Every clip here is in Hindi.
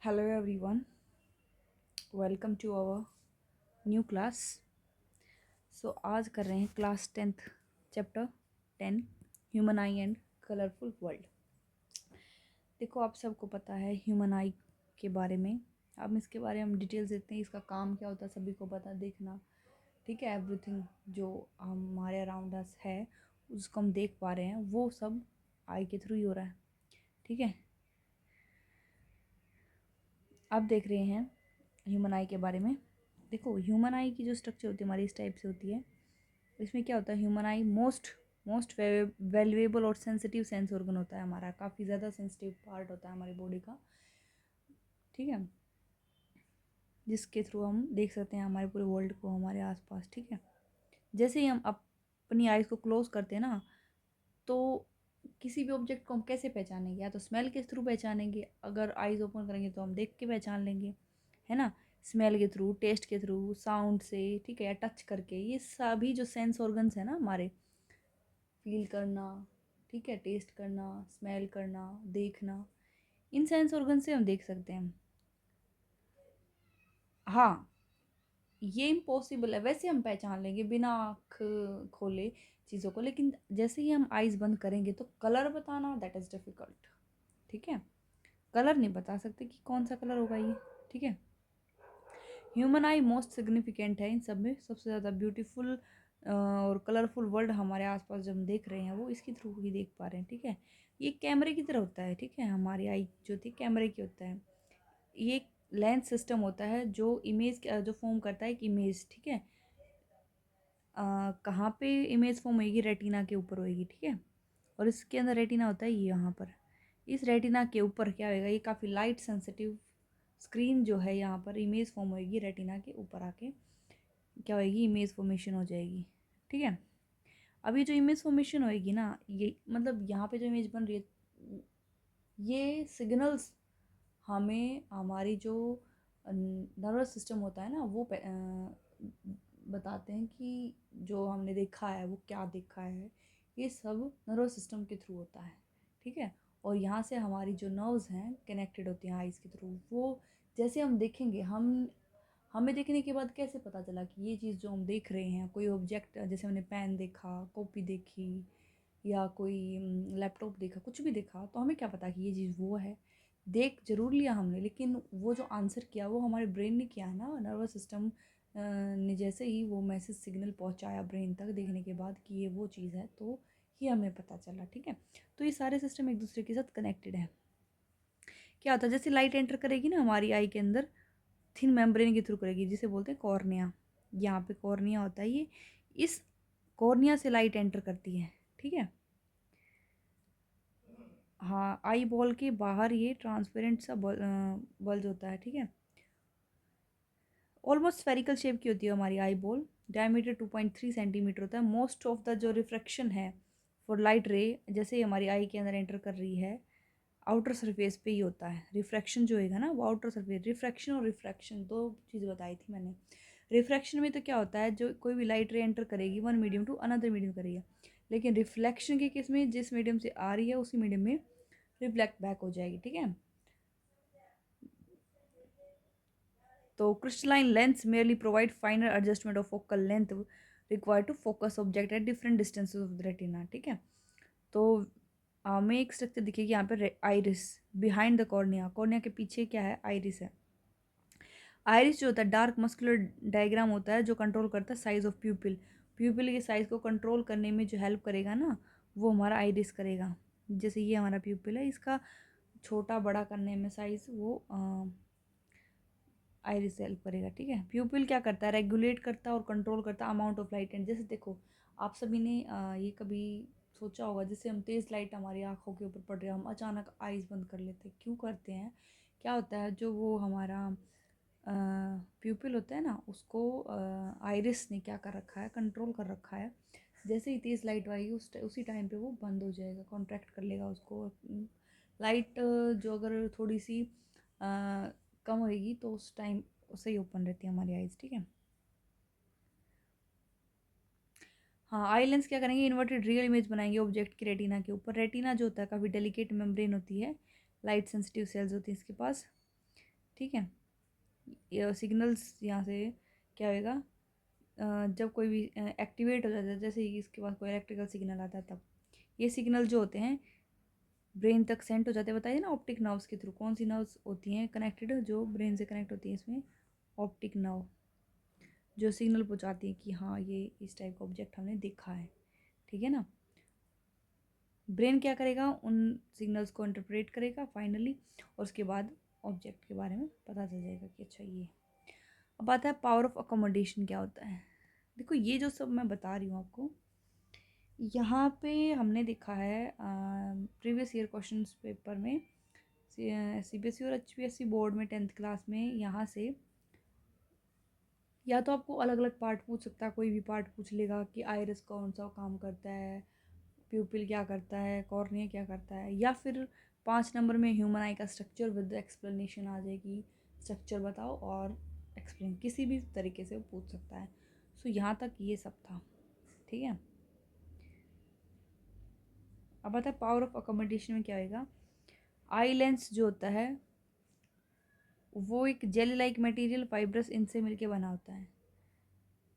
Hello everyone, welcome to our new class. आज कर रहे हैं class 10th chapter 10 human I and colourful world. देखो आप सबको पता है ह्यूमन आई के बारे में। अब इसके बारे में हम डिटेल्स देते हैं, इसका काम क्या होता है सभी को पता देखना। ठीक है, एवरीथिंग जो हमारे अराउंड अस है उसको हम देख पा रहे हैं वो सब आई के थ्रू ही हो रहा है। ठीक है, अब देख रहे हैं ह्यूमन आई के बारे में। देखो ह्यूमन आई की जो स्ट्रक्चर होती है हमारी इस टाइप से होती है। इसमें क्या होता है, human I most most valuable और सेंसिटिव सेंस ऑर्गन होता है हमारा, काफ़ी ज़्यादा सेंसिटिव पार्ट होता है हमारी बॉडी का। ठीक है, जिसके थ्रू हम देख सकते हैं हमारे पूरे वर्ल्ड को, हमारे आसपास। ठीक है, जैसे ही हम अपनी आइज़ को क्लोज करते हैं ना, तो किसी भी ऑब्जेक्ट को हम कैसे पहचानेंगे? या तो स्मेल के थ्रू पहचानेंगे, अगर आइज़ ओपन करेंगे तो हम देख के पहचान लेंगे, है ना। स्मेल के थ्रू, टेस्ट के थ्रू, साउंड से, ठीक है, या टच करके। ये सभी जो सेंस ऑर्गन्स है ना हमारे, फील करना, ठीक है, टेस्ट करना, स्मेल करना, देखना, इन सेंस ऑर्गन से हम देख सकते हैं। हाँ, ये इम्पॉसिबल है, वैसे हम पहचान लेंगे बिना आँख खोले चीज़ों को, लेकिन जैसे ही हम आइज़ बंद करेंगे तो कलर बताना दैट इज़ डिफ़िकल्ट। ठीक है, कलर नहीं बता सकते कि कौन सा कलर होगा ये। ठीक है, ह्यूमन आई मोस्ट सिग्निफिकेंट है इन सब में। सबसे ज़्यादा ब्यूटीफुल और कलरफुल वर्ल्ड हमारे आसपास जो हम देख रहे हैं वो इसके थ्रू ही देख पा रहे हैं। ठीक है, ये कैमरे की तरह होता है। ठीक है, हमारी आई जो थी कैमरे की होता है। ये एक लेंस सिस्टम होता है जो इमेज जो फॉर्म करता है एक इमेज। ठीक है, कहाँ पे इमेज फॉर्म होएगी? रेटिना के ऊपर होएगी। ठीक है, और इसके अंदर रेटिना होता है ये यहाँ पर। इस रेटिना के ऊपर क्या होएगा, ये काफ़ी लाइट सेंसिटिव स्क्रीन जो है, यहाँ पर इमेज फॉर्म होएगी रेटिना के ऊपर आके, क्या होएगी, इमेज फॉर्मेशन हो जाएगी। ठीक है, अब ये जो इमेज फॉर्मेशन होएगी ना, ये मतलब यहाँ पे जो इमेज बन रही है, ये सिग्नल्स हमें हमारी जो नर्वस सिस्टम होता है ना वो बताते हैं कि जो हमने देखा है वो क्या देखा है। ये सब नर्वस सिस्टम के थ्रू होता है। ठीक है, और यहाँ से हमारी जो नर्व्स हैं कनेक्टेड होती हैं आइज़ के थ्रू। वो जैसे हम देखेंगे, हमें देखने के बाद कैसे पता चला कि ये चीज़ जो हम देख रहे हैं, कोई ऑब्जेक्ट, जैसे हमने पेन देखा, कॉपी देखी, या कोई लैपटॉप देखा, कुछ भी देखा, तो हमें क्या पता कि ये चीज़ वो है। देख जरूर लिया हमने, लेकिन वो जो आंसर किया वो हमारे ब्रेन ने किया है ना। नर्वस सिस्टम ने जैसे ही वो मैसेज सिग्नल पहुंचाया ब्रेन तक देखने के बाद कि ये वो चीज़ है, तो ये हमें पता चला। ठीक है, तो ये सारे सिस्टम एक दूसरे के साथ कनेक्टेड है। क्या होता है, जैसे लाइट एंटर करेगी ना हमारी आई के अंदर, थिन मेम्ब्रेन के थ्रू करेगी, जिसे बोलते हैं कॉर्निया। यहाँ पे कॉर्निया होता है, ये इस कॉर्निया से लाइट एंटर करती है। ठीक है, हाँ, आई बॉल के बाहर ये ट्रांसपेरेंट सा बल्ज होता है। ठीक है, ऑलमोस्ट स्फेरिकल शेप की होती है हमारी आई बॉल। डायमीटर 2.3 सेंटीमीटर होता है। मोस्ट ऑफ द जो रिफ्रैक्शन है फॉर लाइट रे, जैसे ही हमारी आई के अंदर एंटर कर रही है, आउटर सरफेस पे ही होता है। रिफ्रैक्शन जो होगा ना वो आउटर सरफेस, रिफ्रैक्शन और रिफ्रैक्शन दो चीज़ बताई थी मैंने। रिफ्रैक्शन में तो क्या होता है, जो कोई भी लाइट रे एंटर करेगी one medium to another medium करेगी, लेकिन रिफ्लेक्शन के केस में जिस मीडियम से आ रही है उसी मीडियम में रिफ्लेक्ट बैक हो जाएगी। ठीक है, तो crystalline lens merely provide finer adjustment of focal length required to focus object at different distances of the retina. ठीक है, तो हमें एक स्ट्रक्चर दिखेगी यहाँ पे, iris behind the cornea. Cornea के पीछे क्या है, आइरिस है। आइरिस जो होता है डार्क मस्कुलर डायग्राम होता है जो कंट्रोल करता है साइज ऑफ प्यूपिल। प्यूपिल के साइज को कंट्रोल करने में जो हेल्प करेगा ना, वो हमारा आइरिस करेगा। जैसे ये हमारा प्यूपिल है, इसका छोटा बड़ा करने में साइज वो आइरिस हेल्प करेगा। ठीक है, प्यूपिल क्या करता है, रेगुलेट करता है और कंट्रोल करता है अमाउंट ऑफ लाइट। एंड जैसे देखो, आप सभी ने ये कभी सोचा होगा, जैसे हम तेज़ लाइट हमारी आँखों के ऊपर पड़ रही है, हम अचानक आइज़ बंद कर लेते हैं। क्यों करते हैं? क्या होता है, जो वो हमारा प्यूपिल होता है ना, उसको आइरिस ने क्या कर रखा है, कंट्रोल कर रखा है। जैसे ही तेज़ लाइट आएगी उसी टाइम पे वो बंद हो जाएगा, कॉन्ट्रैक्ट कर लेगा उसको। लाइट जो अगर थोड़ी सी कम होएगी तो उस टाइम सही ओपन रहती है हमारी आइज़। ठीक है, हाँ, आई लेंस क्या करेंगे, इन्वर्टेड रियल इमेज बनाएंगे ऑब्जेक्ट की रेटिना के ऊपर। रेटिना जो होता है काफ़ी डेलिकेट मेम्ब्रेन होती है, लाइट सेंसिटिव सेल्स होती हैं इसके पास। ठीक है। ये सिग्नल्स यहाँ से क्या होएगा, जब कोई भी एक्टिवेट हो जाता है, जैसे ही इसके पास कोई इलेक्ट्रिकल सिग्नल आता है, तब ये सिग्नल जो होते हैं ब्रेन तक सेंड हो जाते हैं। बताइए ना, ऑप्टिक नर्व्स के थ्रू। कौन सी नर्व्स होती हैं कनेक्टेड, जो ब्रेन से कनेक्ट होती है इसमें? ऑप्टिक नर्व, जो सिग्नल पहुँचाती है कि हाँ ये इस टाइप का ऑब्जेक्ट हमने देखा है। ठीक है ना। ब्रेन क्या करेगा, उन सिग्नल्स को इंटरप्रेट करेगा फाइनली, और उसके बाद ऑब्जेक्ट के बारे में पता चल जाएगा कि अच्छा ये। अब आता है पावर ऑफ अकोमोडेशन क्या होता है। देखो ये जो सब मैं बता रही हूँ आपको, यहाँ पे हमने देखा है प्रीवियस ईयर क्वेश्चंस पेपर में, सीबीएसई और एचपीएससी बोर्ड में 10th क्लास में, यहाँ से या तो आपको अलग अलग पार्ट पूछ सकता है, कोई भी पार्ट पूछ लेगा कि आइरिस कौन सा काम करता है, प्यूपिल क्या करता है, कॉर्निया क्या करता है, या फिर 5 नंबर में ह्यूमन आई का स्ट्रक्चर विद एक्सप्लेनेशन आ जाएगी, स्ट्रक्चर बताओ और एक्सप्लेन, किसी भी तरीके से वो पूछ सकता है। सो यहाँ तक ये सब था। ठीक है। अब आता है पावर ऑफ अकोमोडेशन में क्या होएगा। आई लेंस जो होता है वो एक जेली लाइक मटेरियल फाइब्रस इनसे मिलके बना होता है।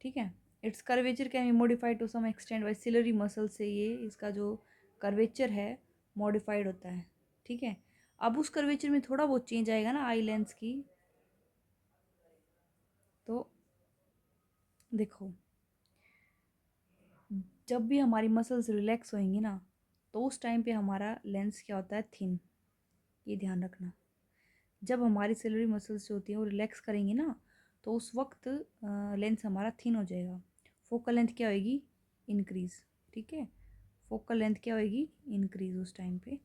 ठीक है। Its curvature can be modified to some extent by ciliary muscle से, ये इसका जो कर्वेचर है मॉडिफाइड होता है। ठीक है। अब उस कर्वेचर में थोड़ा बहुत चेंज आएगा ना आई लेंस की, तो देखो जब भी हमारी मसल्स रिलैक्स होएंगी ना, तो उस टाइम पे हमारा लेंस क्या होता है, थिन। ये ध्यान रखना। जब हमारी सिलरी मसल्स जो होती हैं वो रिलैक्स करेंगी ना, तो उस वक्त लेंस हमारा थिन हो जाएगा। फोकल लेंथ क्या होएगी, इंक्रीज। ठीक है। फोकल लेंथ क्या होएगी, इंक्रीज उस टाइम पे।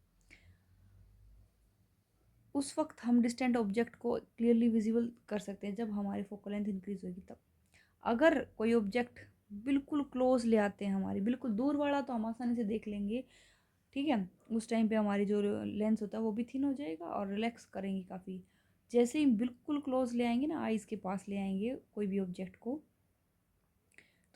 उस वक्त हम डिस्टेंट ऑब्जेक्ट को क्लियरली विजिबल कर सकते हैं जब हमारी फोकल लेंथ इंक्रीज होगी तब। अगर कोई ऑब्जेक्ट बिल्कुल क्लोज ले आते हैं हमारी, बिल्कुल दूर वाला तो हम आसानी से देख लेंगे। ठीक है। उस टाइम पे हमारी जो लेंस होता है वो भी थिन हो जाएगा और रिलैक्स करेंगे काफ़ी। जैसे ही बिल्कुल क्लोज ले आएंगे ना, आइज़ के पास ले आएंगे कोई भी ऑब्जेक्ट को,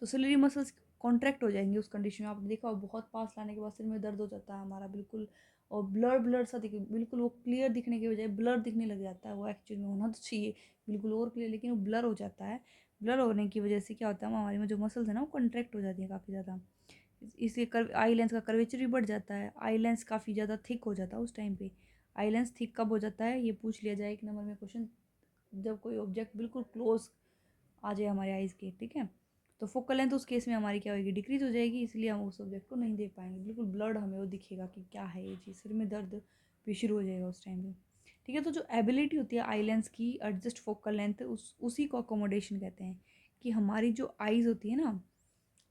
तो सिलरी मसल्स कॉन्ट्रैक्ट हो जाएंगे। उस कंडीशन में आपने देखा हो, बहुत पास लाने के बाद सिर में दर्द हो जाता है हमारा बिल्कुल, और ब्लर ब्लर सा दिखे, बिल्कुल वो क्लियर दिखने के बजाय ब्लर दिखने लग जाता है। वो एक्चुअली में होना तो चाहिए बिल्कुल और क्लियर, लेकिन वो ब्लर हो जाता है। ब्लर होने की वजह से क्या होता है, हमारी में जो मसल्स है ना वो कॉन्ट्रैक्ट हो जाती है काफ़ी ज़्यादा। इससे आई लेंस का कर्वेचर भी बढ़ जाता है, आई लेंस काफ़ी ज़्यादा थिक हो जाता है उस टाइम पे। आई लेंस थिक कब हो जाता है, ये पूछ लिया जाए 1 नंबर में क्वेश्चन, जब कोई ऑब्जेक्ट बिल्कुल क्लोज आ जाए हमारे आइज़ के। ठीक है। तो फोकल लेंथ उस केस में हमारी क्या होगी, डिक्रीज हो जाएगी, इसलिए हम उस ऑब्जेक्ट को नहीं देख पाएंगे। बिल्कुल ब्लर्ड हमें वो दिखेगा कि क्या है ये चीज़, सिर में दर्द भी शुरू हो जाएगा उस टाइम पे। ठीक है। तो जो एबिलिटी होती है आई लेंस की एडजस्ट फोकल लेंथ, उसी को अकोमोडेशन कहते हैं। कि हमारी जो आइज़ होती है ना,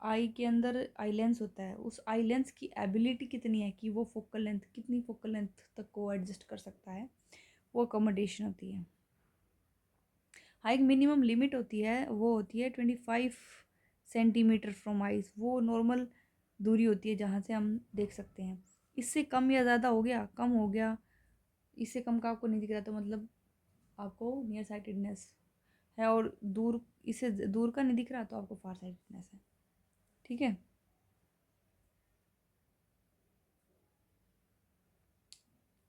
आई के अंदर आई लेंस होता है, उस आई लेंस की एबिलिटी कितनी है कि वो फोकल लेंथ, कितनी फोकल लेंथ तक को एडजस्ट कर सकता है, वो अकोमोडेशन होती है। हाँ, एक मिनिमम लिमिट होती है, वो होती है 25 सेंटीमीटर फ्रॉम आइज। वो नॉर्मल दूरी होती है जहाँ से हम देख सकते हैं। इससे कम या ज़्यादा हो गया, कम हो गया, इससे कम का आपको नहीं दिख रहा, तो मतलब आपको नियर साइटेडनेस है, और दूर, इससे दूर का नहीं दिख रहा तो आपको फार साइटेडनेस है। ठीक है।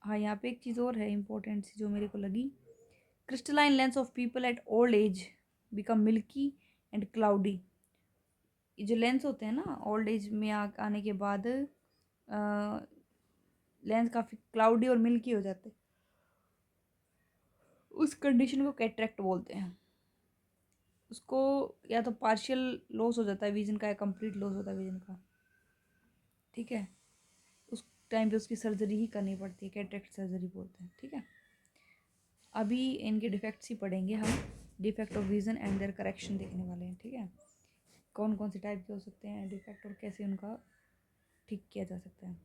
हाँ, यहाँ पे एक चीज़ और है इंपॉर्टेंट सी जो मेरे को लगी। Crystalline lens of people at old age become milky and cloudy. ये जो लेंस होते हैं ना ओल्ड एज में आने के बाद, लेंस काफ़ी क्लाउडी और मिल्की हो जाते हैं। उस कंडीशन को कैटरेक्ट बोलते हैं। उसको या तो पार्शियल लॉस हो जाता है विजन का, या कंप्लीट लॉस होता है विजन का। ठीक है। उस टाइम पे उसकी सर्जरी ही करनी पड़ती है, कैटरेक्ट सर्जरी बोलते हैं। ठीक है। अभी इनके डिफेक्ट्स ही पढ़ेंगे हम, defect of vision and their correction देखने वाले हैं। ठीक है। कौन कौन से टाइप के हो सकते हैं डिफेक्ट, और कैसे उनका ठीक किया जा सकता है।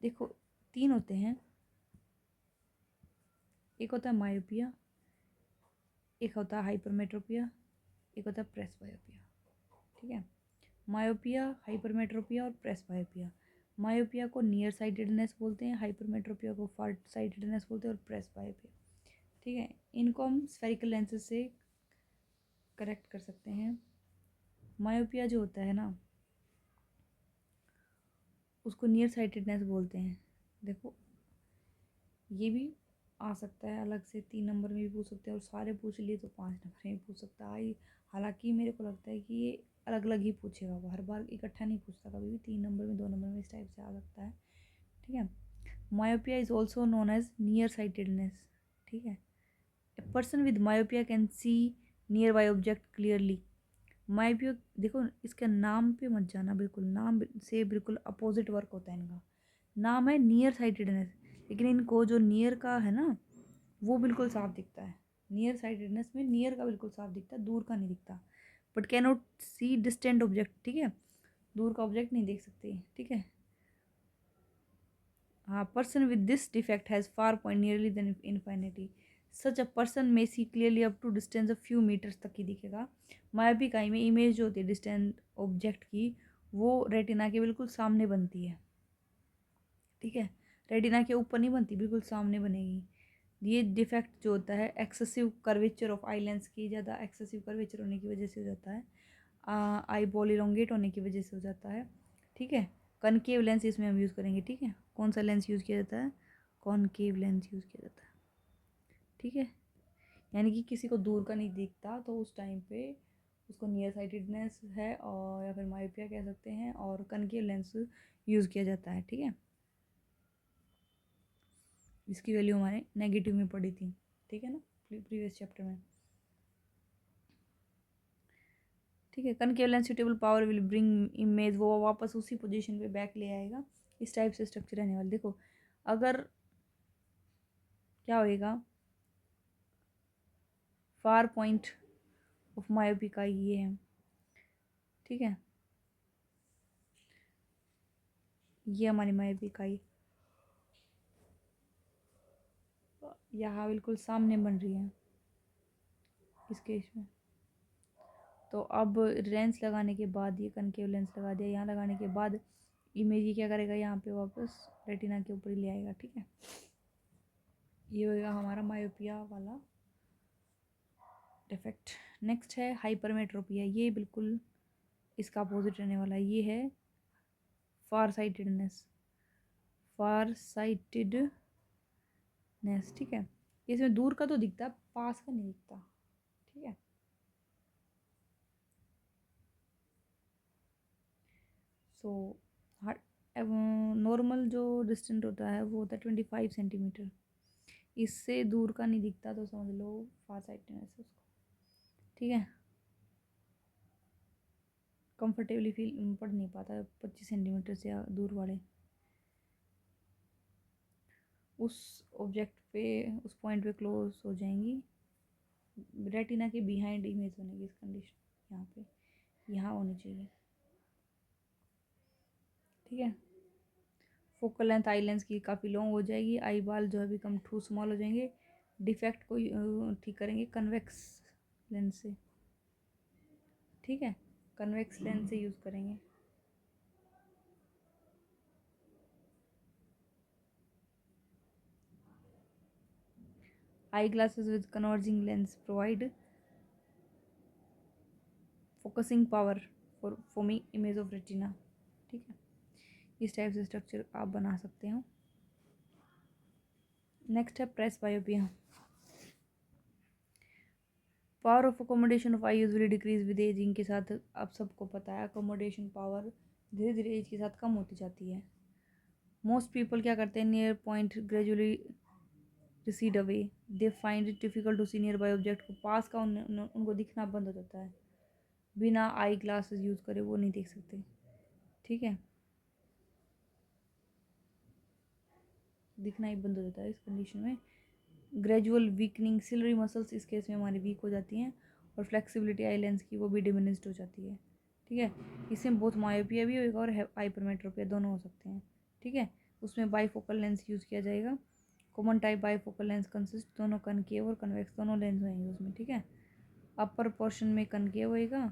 देखो 3 होते हैं। एक होता है मायोपिया, एक होता है हाइपरमेट्रोपिया, एक होता है प्रेसबायोपिया। ठीक है। मायोपिया, हाइपरमेट्रोपिया और प्रेसबायोपिया। मायोपिया को नियर साइटेडनेस बोलते हैं, हाइपरमेट्रोपिया को फार साइटेडनेस बोलते हैं, और प्रेसबायोपिया। ठीक है। इनको हम स्फेरिकल लेंसेज से करेक्ट कर सकते हैं। मायोपिया जो होता है ना, उसको नियर साइटेडनेस बोलते हैं। देखो ये भी आ सकता है अलग से, 3 नंबर में भी पूछ सकते हैं, और सारे पूछ लिए तो 5 नंबर में भी पूछ सकता है। हालांकि मेरे को लगता है कि ये अलग अलग ही पूछेगा, वो हर बार इकट्ठा नहीं पूछता, कभी भी 3 नंबर में, 2 नंबर में, इस टाइप से आ सकता है। ठीक है। Myopia is also known as near sightedness. ठीक है। A person with myopia can see nearby object clearly. Myopia, देखो इसका नाम पे मत जाना, बिल्कुल नाम से बिल्कुल अपोजिट वर्क होता है इनका। नाम है नियर साइटेडनेस, लेकिन इनको जो नियर का है ना, वो बिल्कुल साफ दिखता है। नियर साइटेडनेस में नियर का बिल्कुल साफ दिखता है, दूर का नहीं दिखता। But cannot see distant object. ठीक है, दूर का ऑब्जेक्ट नहीं देख सकते। ठीक है। हाँ, person with this defect has far point nearly than infinity. Such a person may see clearly up to distance of few metres तक ही दिखेगा। मायोपिक आई में इमेज जो होती है डिस्टेंट ऑब्जेक्ट की, वो रेटिना के बिल्कुल सामने बनती है। ठीक है, रेटिना के ऊपर नहीं बनती, बिल्कुल सामने बनेगी। ये डिफेक्ट जो होता है excessive curvature of eye lens की, ज़्यादा एक्सेसिव कर्वेचर होने की वजह से हो जाता है। आई बॉल इलोंगेट होने की वजह से हो जाता है। ठीक है। कनकेव लेंस इसमें हम यूज़ करेंगे। ठीक है, कौन सा लेंस यूज़ किया जाता है? कॉनकेव लेंस यूज़ किया जाता है। ठीक है, यानी कि किसी को दूर का नहीं दिखता तो उस टाइम पे उसको नियर साइटेडनेस है, और या फिर मायोपिया कह सकते हैं, और कनकेव लेंस यूज़ किया जाता है। ठीक है, इसकी वैल्यू हमारे नेगेटिव में पड़ी थी। ठीक है ना, प्रीवियस चैप्टर में। ठीक है, concave lens suitable power will bring image, वो वापस उसी पोजीशन पे बैक ले आएगा। इस टाइप से स्ट्रक्चर रहने वाला। देखो अगर क्या होएगा, फार पॉइंट ऑफ मायोपी का ये है। ठीक है, ये हमारी मायोपी का ही यहाँ बिल्कुल सामने बन रही है इस केस में। तो अब लेंस लगाने के बाद, ये कनकेव लेंस लगा दिया, यहाँ लगाने के बाद इमेज ही क्या करेगा, यहाँ पे वापस रेटिना के ऊपर ही ले आएगा। ठीक है, ये होगा हमारा मायोपिया वाला डिफेक्ट। नेक्स्ट है हाइपरमेट्रोपिया, ये बिल्कुल इसका अपोजिट रहने वाला है। ये है फार साइटेडनेस। फार साइटेडनेस। ठीक है, इसमें दूर का तो दिखता, पास का नहीं दिखता। ठीक है, सो नॉर्मल जो डिस्टेंट होता है वो होता है 25 सेंटीमीटर। इससे दूर का नहीं दिखता तो समझ लो फार साइटेडनेस है उसको। ठीक है, कंफर्टेबली फील पढ़ नहीं पाता 25 सेंटीमीटर से दूर वाले उस ऑब्जेक्ट पे, उस पॉइंट पे क्लोज हो जाएंगी। रेटिना के बिहाइंड इमेज बनेगी इस कंडीशन, यहाँ पे, यहाँ होनी चाहिए। ठीक है, फोकल लेंथ आई लेंस की काफ़ी लॉन्ग हो जाएगी, आई बाल जो है बिकम टू स्मॉल हो जाएंगे। डिफेक्ट को ठीक करेंगे कन्वेक्स लेंस से। ठीक है, कन्वेक्स लेंस से यूज़ करेंगे। Eye glasses with converging lens provide focusing power for forming image of retina. ठीक है, इस टाइप से स्ट्रक्चर आप बना सकते हो। नेक्स्ट है presbyopia. Power of accommodation of eye usually decrease with ageing के साथ, आप सबको पता है अकोमोडेशन पावर धीरे धीरे एज के साथ कम होती जाती है। मोस्ट पीपल क्या करते हैं, near point gradually recede away, they find it difficult to see nearby object को, पास का उनको दिखना बंद हो जाता है, बिना आई ग्लासेस यूज़ करे वो नहीं देख सकते। ठीक है, दिखना ही बंद हो जाता है इस कंडीशन में। ग्रेजुअल वीकनिंग, सिलरी मसल्स इस केस में हमारी वीक हो जाती हैं, और फ्लेक्सिबिलिटी आई लेंस की वो भी डिमिनिस्ड हो जाती है। ठीक है, इसमें बहुत मायोपिया भी होगा और हाइपरमेट्रोपिया दोनों हो सकते हैं। ठीक है, उसमें बाईफोकल लेंस यूज़ किया जाएगा। Common type bifocal lens consist, दोनों कनकेव और कन्वेक्स दोनों लेंस होंगे उसमें। ठीक है, अपर पोर्शन में कनकेव होएगा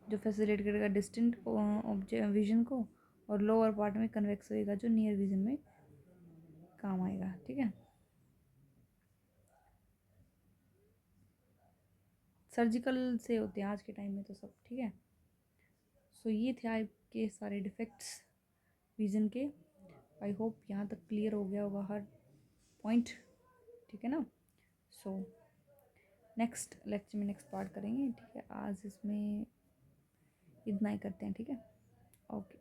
जो फैसिलिटेट करेगा डिस्टेंट विजन को, और लोअर पार्ट में कन्वेक्स होएगा जो नियर विजन में काम आएगा। ठीक है, सर्जिकल से होते हैं आज के टाइम में तो सब। ठीक है, सो ये थे आपके सारे डिफेक्ट्स विज़न के। आई होप यहाँ तक क्लियर हो गया होगा हर पॉइंट। ठीक है ना। सो नेक्स्ट लेक्चर में नेक्स्ट पार्ट करेंगे, ठीक है। आज इसमें इतना ही करते हैं, ठीक है। ओके।